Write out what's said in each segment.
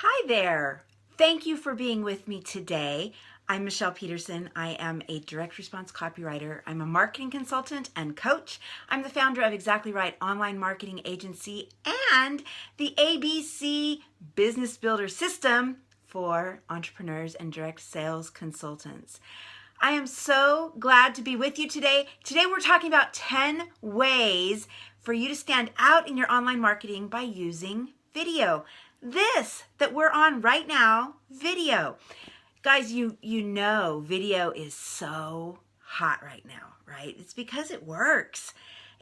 Hi there. Thank you for being with me today. I'm Michele Peterson. I am a direct response copywriter. I'm a marketing consultant and coach. I'm the founder of Exactly Right Online Marketing Agency and the ABC Business Builder System for entrepreneurs and direct sales consultants. I am so glad to be with you today. Today we're talking about 10 ways for you to stand out in your online marketing by using video. This that we're on right now, video. Guys, you know video is so hot right now, right? It's because it works.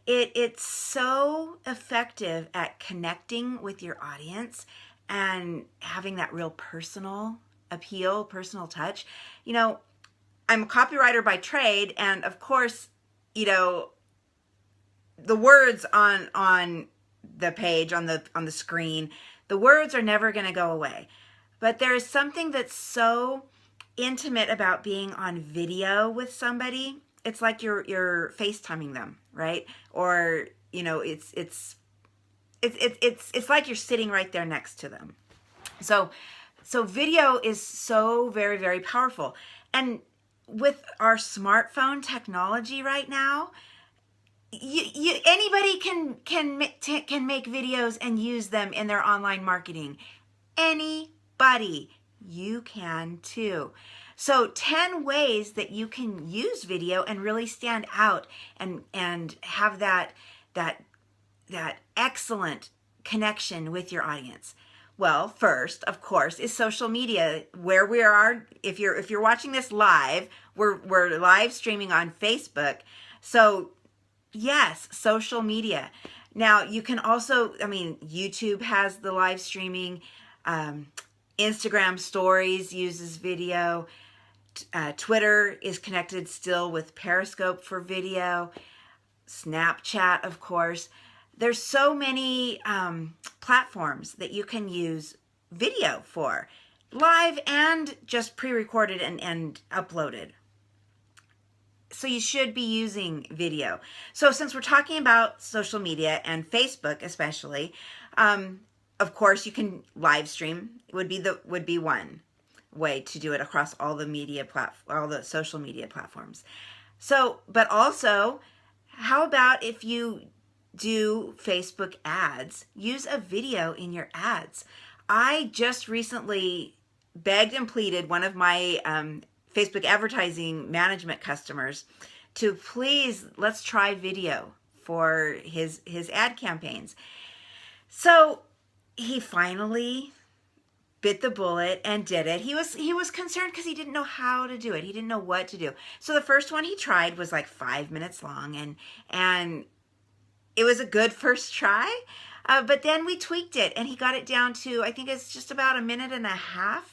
It's so effective at connecting with your audience and having that real personal appeal, personal touch. I'm a copywriter by trade, and of course, the words on the page, on the screen, the words are never going to go away. But there is something that's so intimate about being on video with somebody. It's like you're FaceTiming them, right? Or it's like you're sitting right there next to them. So video is so very, very powerful. And with our smartphone technology right now, anybody can make videos and use them in their online marketing. Anybody, you can too. So 10 ways that you can use video and really stand out and have that excellent connection with your audience. Well, first, of course, is social media, where we are. If you're watching this live, we're live streaming on Facebook. So yes, social media. Now you can also, YouTube has the live streaming. Instagram stories uses video. Twitter is connected still with Periscope for video. Snapchat, of course. There's so many platforms that you can use video for, live and just pre-recorded and uploaded. So you should be using video. So since we're talking about social media and Facebook especially, of course you can live stream. Would be one way to do it across all the social media platforms. So, but also, how about if you do Facebook ads, use a video in your ads. I just recently begged and pleaded one of my Facebook advertising management customers to please, let's try video for his ad campaigns. So he finally bit the bullet and did it. He was concerned because he didn't know how to do it. He didn't know what to do. So the first one he tried was like 5 minutes long, and it was a good first try. But then we tweaked it and he got it down to, I think it's just about 1.5 minutes,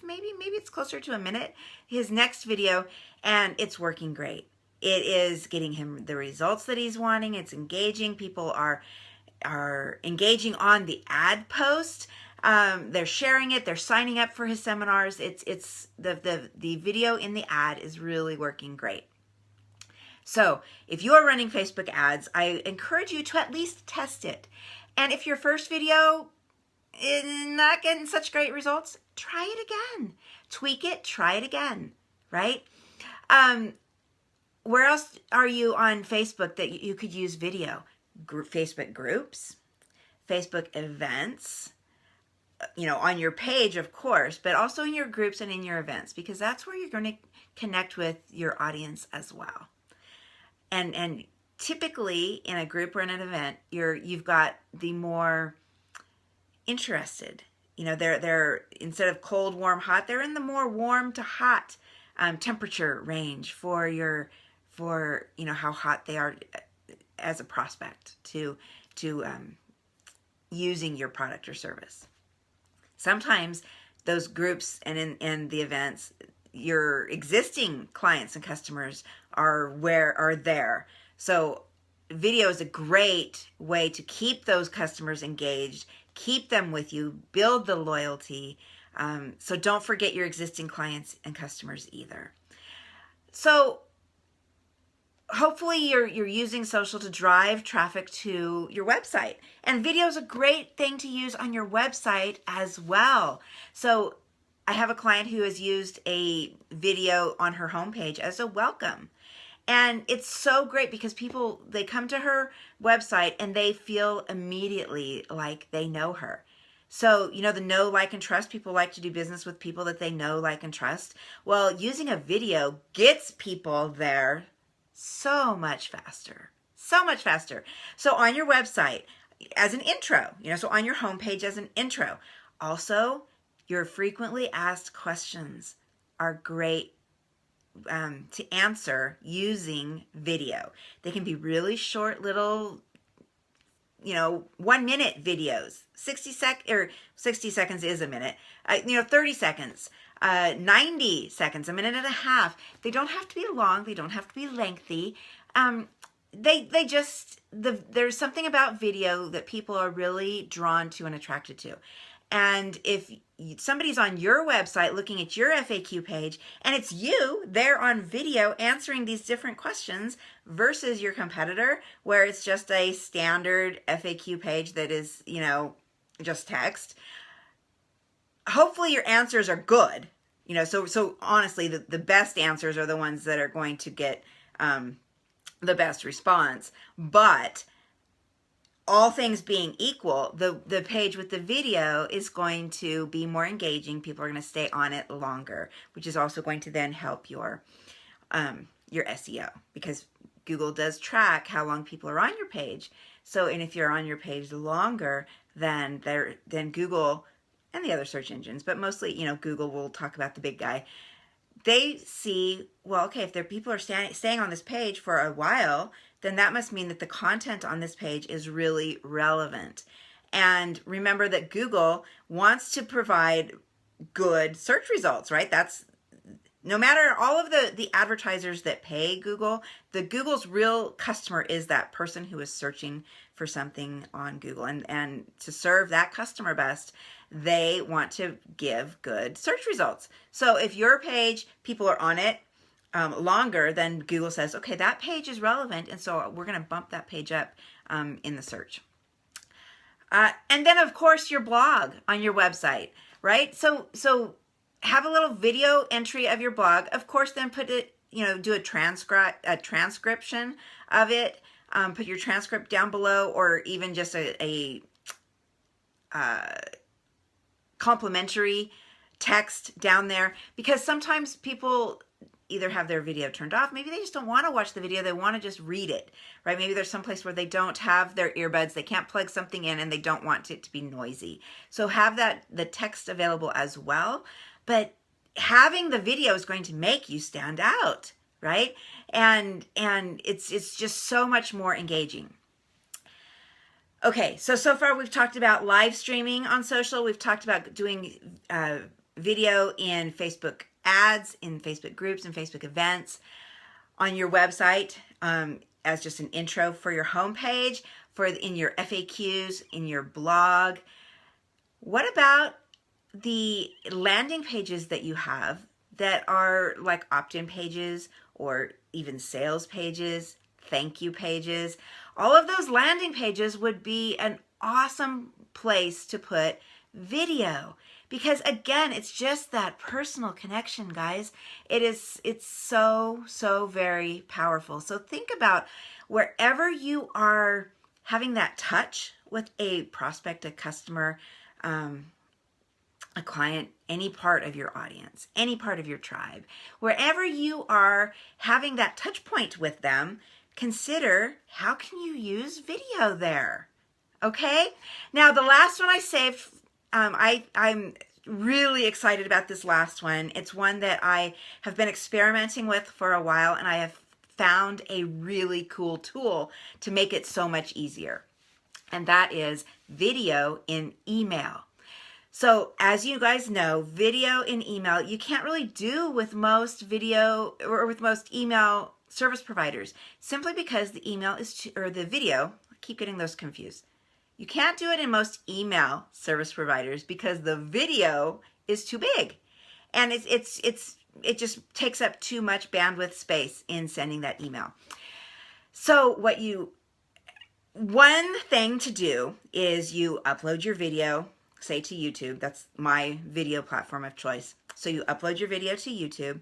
maybe it's closer to a minute, his next video, and it's working great. It is getting him the results that he's wanting. It's engaging. People are engaging on the ad post. They're sharing it. They're signing up for his seminars. It's the video in the ad is really working great. So if you are running Facebook ads, I encourage you to at least test it. And if your first video is not getting such great results, try it again. Tweak it, try it again, right? Where else are you on Facebook that you could use video? Facebook groups, Facebook events, on your page, of course, but also in your groups and in your events, because that's where you're going to connect with your audience as well. And typically in a group or in an event, you've got the more interested. They're instead of cold, warm, hot, they're in the more warm to hot temperature range for how hot they are as a prospect to using your product or service. Sometimes those groups and in the events, your existing clients and customers are there. So video is a great way to keep those customers engaged, keep them with you, build the loyalty. So don't forget your existing clients and customers either. So hopefully you're using social to drive traffic to your website. And video is a great thing to use on your website as well. So I have a client who has used a video on her homepage as a welcome. And it's so great because people, they come to her website and they feel immediately like they know her. So, you know, the know, like, and trust, people like to do business with people that they know, like, and trust. Well, using a video gets people there so much faster, so much faster. So on your website, as an intro, you know, so on your homepage as an intro. Also, your frequently asked questions are great to answer using video. They can be really short little, you know, 1 minute videos, 60 seconds is a minute, you know, 30 seconds, 90 seconds, a minute and a half. They don't have to be long. They don't have to be lengthy. They just, there's something about video that people are really drawn to and attracted to. And if somebody's on your website looking at your FAQ page and it's you there on video answering these different questions versus your competitor where it's just a standard FAQ page that is, you know, just text, hopefully your answers are good. You know, so honestly, the best answers are the ones that are going to get the best response. But all things being equal, the page with the video is going to be more engaging. People are going to stay on it longer, which is also going to then help your SEO, because Google does track how long people are on your page. So, and if you're on your page longer, then Google and the other search engines, but mostly, you know, Google will talk about the big guy. They see, well, okay, if people are staying on this page for a while, then that must mean that the content on this page is really relevant. And remember that Google wants to provide good search results, right? That's no matter all of the advertisers that pay Google, Google's real customer is that person who is searching for something on Google. And to serve that customer best, they want to give good search results. So if your page, people are on it longer, then Google says, okay, that page is relevant, and so we're going to bump that page up in the search. And then, of course, your blog on your website, right? So have a little video entry of your blog. Of course, then put it, you know, do a transcription of it. Put your transcript down below, or even just a complimentary text down there, because sometimes people either have their video turned off, maybe they just don't want to watch the video, they want to just read it, right? Maybe there's some place where they don't have their earbuds, they can't plug something in, and they don't want it to be noisy. So have the text available as well, but having the video is going to make you stand out, right? And it's just so much more engaging. Okay, so far we've talked about live streaming on social. We've talked about doing video in Facebook ads, in Facebook groups, and Facebook events on your website as just an intro for your homepage, in your FAQs, in your blog. What about the landing pages that you have that are like opt-in pages or even sales pages, thank you pages? All of those landing pages would be an awesome place to put video, because again, it's just that personal connection, guys. It's so very powerful. So think about wherever you are having that touch with a prospect, a customer, a client, any part of your audience, any part of your tribe, wherever you are having that touch point with them, consider how can you use video there. Okay, now the last one I saved, I'm really excited about this last one. It's one that I have been experimenting with for a while, and I have found a really cool tool to make it so much easier, and that is video in email. So as you guys know, video in email, you can't really do with most video or with most email service providers, simply because the email is or the video, I keep getting those confused. You can't do it in most email service providers because the video is too big, and it just takes up too much bandwidth space in sending that email. So one thing to do is you upload your video, say to YouTube. That's my video platform of choice. So you upload your video to YouTube.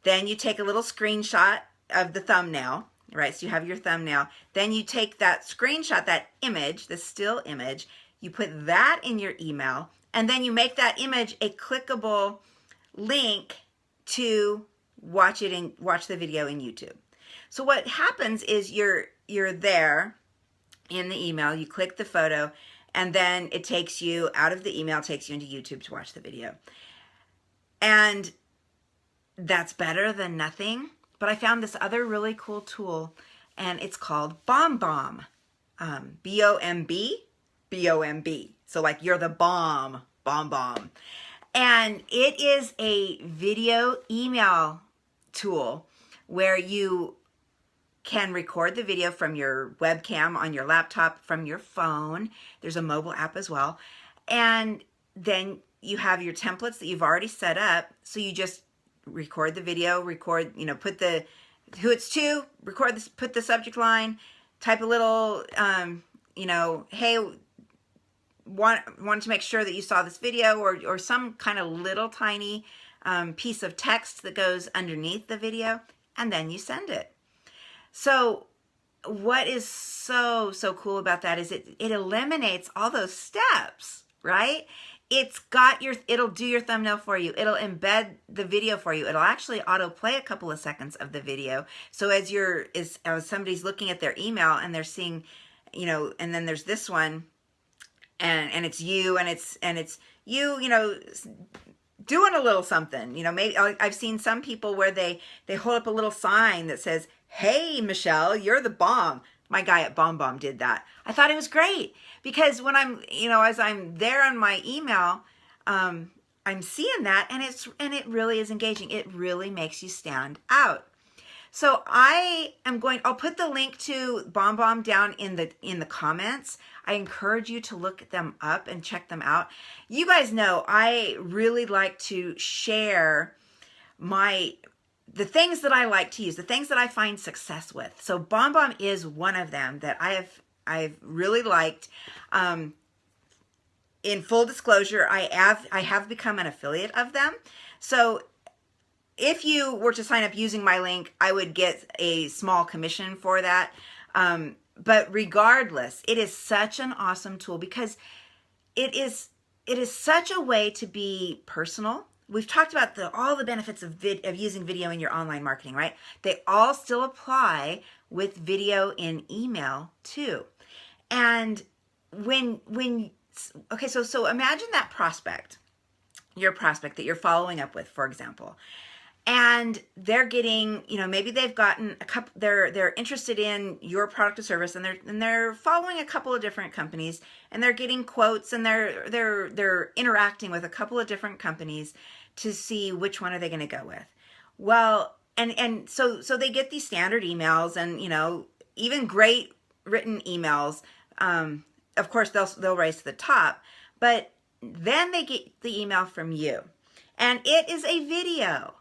Then you take a little screenshot of the thumbnail, right? So you have your thumbnail. Then you take that screenshot, that image, the still image, you put that in your email, and then you make that image a clickable link to watch the video in YouTube. So what happens is you're there in the email, you click the photo, and then it takes you out of the email, takes you into YouTube to watch the video. And that's better than nothing. But I found this other really cool tool, and it's called BombBomb. B-O-M-B, B-O-M-B. So like you're the bomb, BombBomb. And it is a video email tool where you can record the video from your webcam on your laptop, from your phone. There's a mobile app as well. And then you have your templates that you've already set up. So you just record the video, put the who it's to, record this, put the subject line, type a little, hey, want to make sure that you saw this video, or some kind of little tiny piece of text that goes underneath the video, and then you send it. So what is so cool about that is it eliminates all those steps, right? It'll do your thumbnail for you. It'll embed the video for you. It'll actually autoplay a couple of seconds of the video. So as somebody's looking at their email and they're seeing, and then there's this one, and it's you, and it's you, doing a little something. Maybe I've seen some people where they hold up a little sign that says, "Hey, Michelle, you're the bomb." My guy at BombBomb did that. I thought it was great because when I'm, as I'm there on my email, I'm seeing that, and it really is engaging. It really makes you stand out. So I'll put the link to BombBomb down in the comments. I encourage you to look them up and check them out. You guys know I really like to share the things that I like to use, the things that I find success with. So BombBomb is one of them that I've really liked. In full disclosure, I have become an affiliate of them. So if you were to sign up using my link, I would get a small commission for that. But regardless, it is such an awesome tool because it is such a way to be personal. We've talked about all the benefits of using video in your online marketing, right? They all still apply with video in email too. And so imagine that your prospect that you're following up with, for example, and they're getting, maybe they've gotten a couple, they're interested in your product or service, and they're following a couple of different companies, and they're getting quotes, and they're interacting with a couple of different companies to see which one are they going to go with. Well, and so they get these standard emails, and even great written emails. Of course, they'll raise to the top, but then they get the email from you, and it is a video.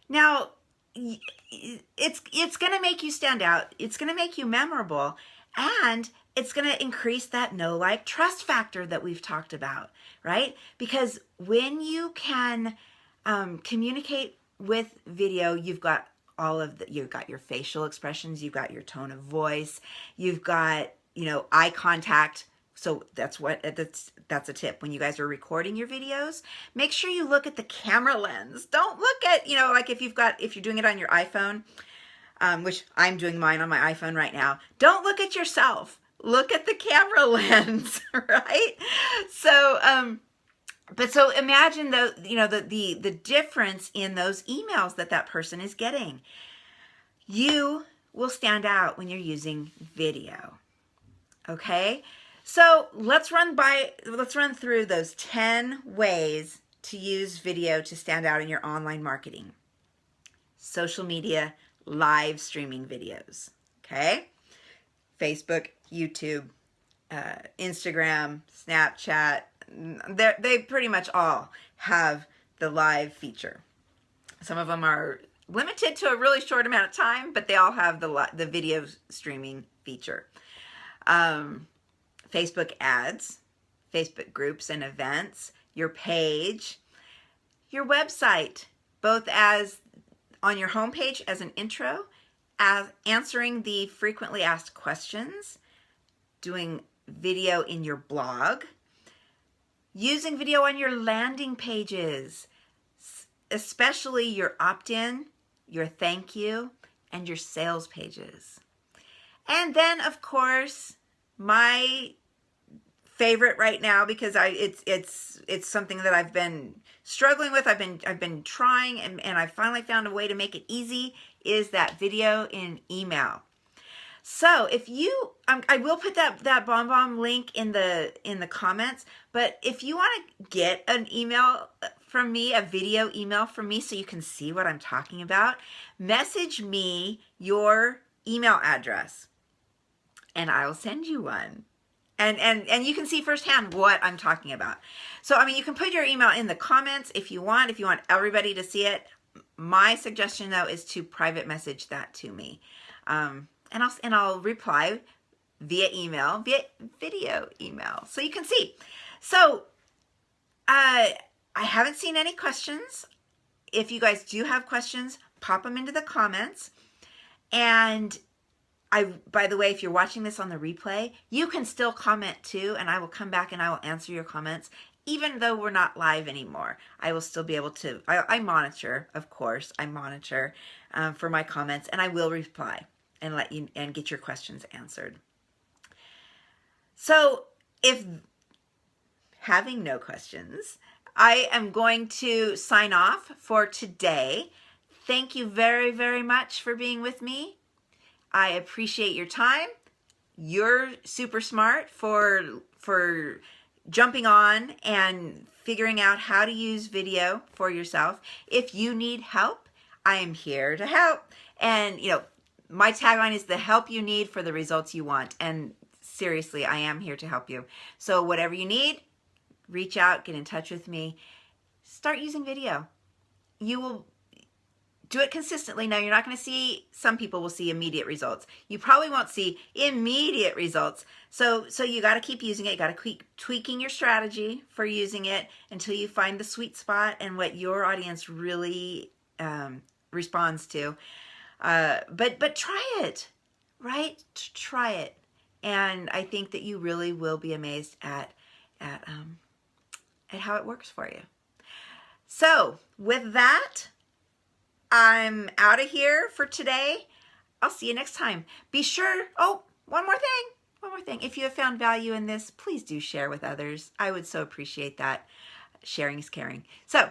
Now, it's going to make you stand out. It's going to make you memorable, and it's going to increase that know, like, trust factor that we've talked about, right? Because when you can communicate with video, you've got you've got your facial expressions, you've got your tone of voice, you've got, eye contact. So that's a tip. When you guys are recording your videos, make sure you look at the camera lens. Don't look at, like if you're doing it on your iPhone, which I'm doing mine on my iPhone right now. Don't look at yourself. Look at the camera lens, right? So, so imagine the difference in those emails that person is getting. You will stand out when you're using video. Okay? So let's run through those 10 ways to use video to stand out in your online marketing. Social media, live streaming videos. Okay? Facebook, YouTube, Instagram, Snapchat, they pretty much all have the live feature. Some of them are limited to a really short amount of time, but they all have the video streaming feature. Facebook ads, Facebook groups and events, your page, your website, both as on your homepage as an intro, as answering the frequently asked questions, doing video in your blog, using video on your landing pages, especially your opt-in, your thank you, and your sales pages. And then, of course, my favorite right now, because it's something that I've been struggling with, I've been trying, and I finally found a way to make it easy, is that video in email. So if you, I will put that BombBomb link in the comments, but if you want to get an email from me, a video email from me, so you can see what I'm talking about, message me your email address and I'll send you one. And you can see firsthand what I'm talking about. So, I mean, you can put your email in the comments if you want everybody to see it. My suggestion, though, is to private message that to me. And I'll reply via email, via video email, so you can see. So, I haven't seen any questions. If you guys do have questions, pop them into the comments. And by the way, if you're watching this on the replay, you can still comment too, and I will come back and I will answer your comments. Even though we're not live anymore, I will still be able to, I monitor, of course, I monitor for my comments, and I will reply and let you, and get your questions answered. So if having no questions, I am going to sign off for today. Thank you very, very much for being with me. I appreciate your time. You're super smart for jumping on and figuring out how to use video for yourself. If you need help, I am here to help. And, you know, my tagline is the help you need for the results you want. And seriously, I am here to help you. So whatever you need, reach out, get in touch with me. Start using video. You will do it consistently. Now, you're not going to see, some people will see immediate results. You probably won't see immediate results. So you got to keep using it. You got to keep tweaking your strategy for using it until you find the sweet spot and what your audience really responds to. But try it, right? Try it. And I think that you really will be amazed at how it works for you. So with that, I'm out of here for today. I'll see you next time. Be sure, oh, one more thing. If you have found value in this, please do share with others. I would so appreciate that. Sharing is caring. So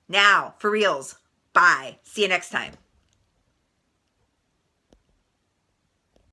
now, for reals, bye. See you next time.